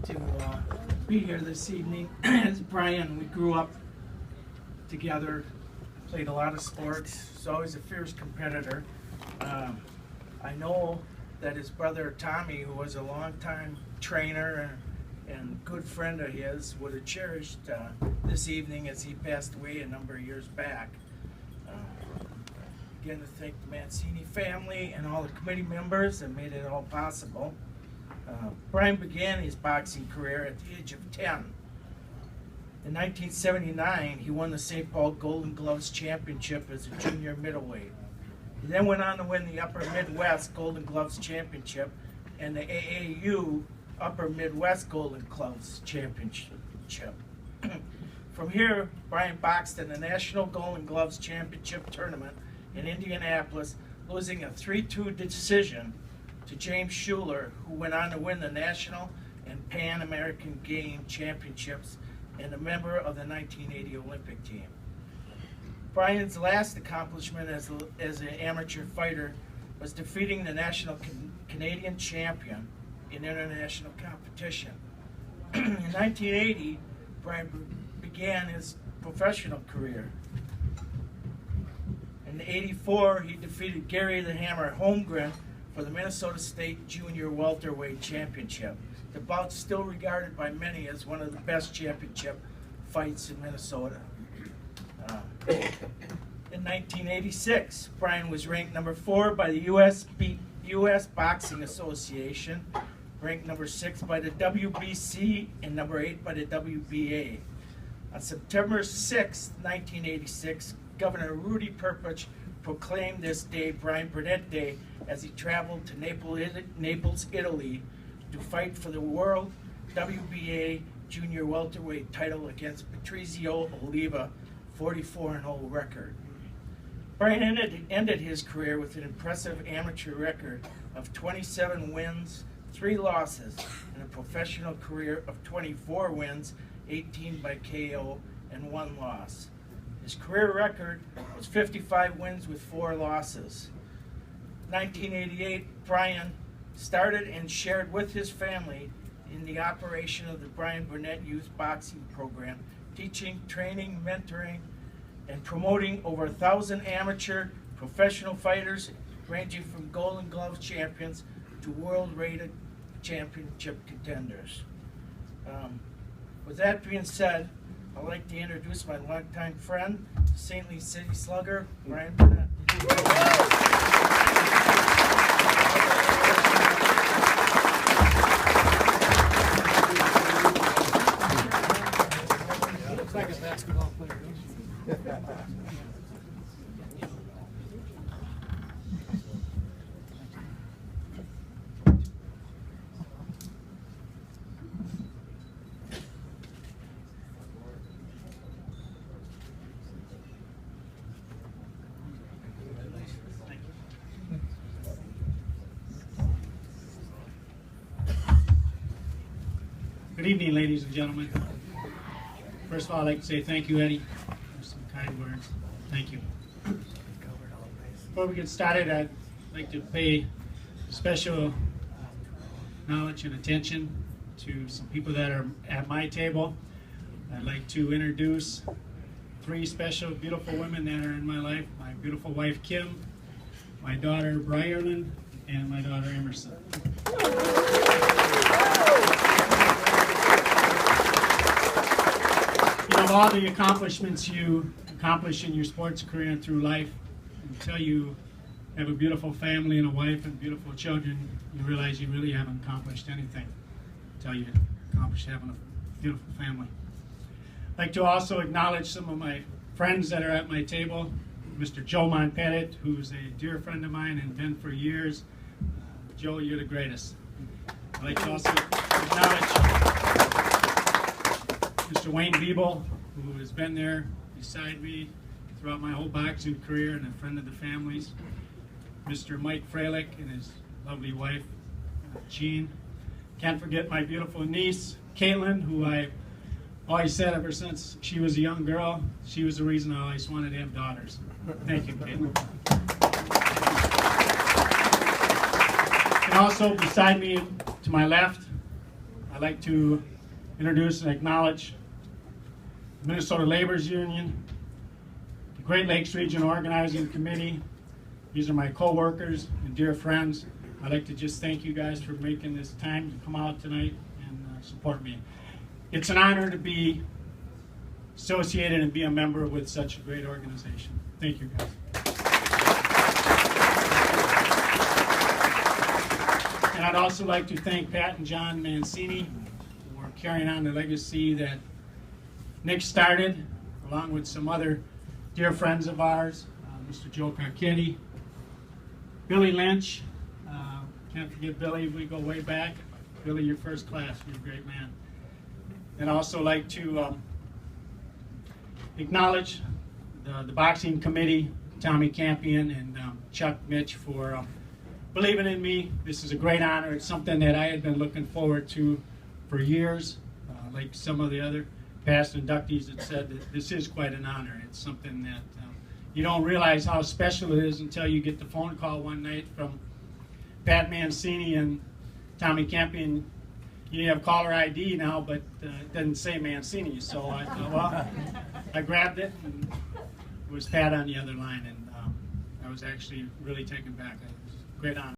to be here this evening. As Brian, we grew up together, played a lot of sports. He's always a fierce competitor. I know that his brother Tommy, who was a longtime trainer and good friend of his, would have cherished this evening as he passed away a number of years back. Again, to thank the Mancini family and all the committee members that made it all possible. Brian began his boxing career at the age of 10. In 1979, he won the St. Paul Golden Gloves Championship as a junior middleweight. He then went on to win the Upper Midwest Golden Gloves Championship and the AAU Upper Midwest Golden Gloves Championship. From here, Brian boxed in the National Golden Gloves Championship tournament in Indianapolis, losing a 3-2 decision to James Schuler, who went on to win the National and Pan American Game Championships and a member of the 1980 Olympic team. Brian's last accomplishment as an amateur fighter was defeating the national Canadian champion in international competition. In 1980, Brian began his professional career. In '84, he defeated Gary the Hammer Holmgren for the Minnesota State Junior Welterweight Championship. The bout still regarded by many as one of the best championship fights in Minnesota. In 1986, Brian was ranked number 4 by the U.S. Boxing Association, ranked number 6 by the WBC, and number 8 by the WBA. On September 6, 1986, Governor Rudy Perpich proclaimed this day Brian Brunette Day as he traveled to Naples, Italy to fight for the World WBA Junior Welterweight title against Patrizio Oliva, 44-0 record. Brian ended his career with an impressive amateur record of 27 wins, 3 losses, and a professional career of 24 wins, 18 by KO, and 1 loss. His career record was 55 wins with 4 losses. In 1988, Brian started and shared with his family in the operation of the Brian Brunette Youth Boxing Program, teaching, training, mentoring, and promoting over 1,000 amateur professional fighters ranging from Golden Glove champions to world-rated championship contenders. With that being said, I'd like to introduce my longtime friend, St. Louis City Slugger, Brian Brunette. Looks like a basketball player. Good evening, ladies and gentlemen. First of all, I'd like to say thank you, Eddie, for some kind words. Thank you. Before we get started, I'd like to pay special knowledge and attention to some people that are at my table. I'd like to introduce 3 special, beautiful women that are in my life. My beautiful wife, Kim, my daughter, Briarlyn, and my daughter, Emerson. Of all the accomplishments you accomplish in your sports career and through life, until you have a beautiful family and a wife and beautiful children, you realize you really haven't accomplished anything until you accomplish having a beautiful family. I'd like to also acknowledge some of my friends that are at my table. Mr. Joe Montpettit, who's a dear friend of mine and been for years. Joe, you're the greatest. I'd like to also acknowledge Mr. Wayne Biebel, who has been there beside me throughout my whole boxing career and a friend of the family's. Mr. Mike Freilich and his lovely wife, Jean. Can't forget my beautiful niece, Caitlin, who I always said ever since she was a young girl, she was the reason I always wanted to have daughters. Thank you, Caitlin. And also beside me to my left, I'd like to introduce and acknowledge the Minnesota Labor's Union, the Great Lakes Region Organizing Committee. These are my co-workers and dear friends. I'd like to just thank you guys for making this time to come out tonight and support me. It's an honor to be associated and be a member with such a great organization. Thank you, guys. And I'd also like to thank Pat and John Mancini for carrying on the legacy that Nick started, along with some other dear friends of ours, Mr. Joe Carcetti, Billy Lynch. Can't forget Billy, we go way back. Billy, you're first class, you're a great man. And I'd also like to acknowledge the boxing committee, Tommy Campion and Chuck Mitch for believing in me. This is a great honor. It's something that I had been looking forward to for years. Like some of the other past inductees that said that this is quite an honor. It's something that you don't realize how special it is until you get the phone call one night from Pat Mancini and Tommy Campion. You have caller ID now, but it doesn't say Mancini. So I thought, well, I grabbed it, and it was Pat on the other line, and I was actually really taken back. It was a great honor.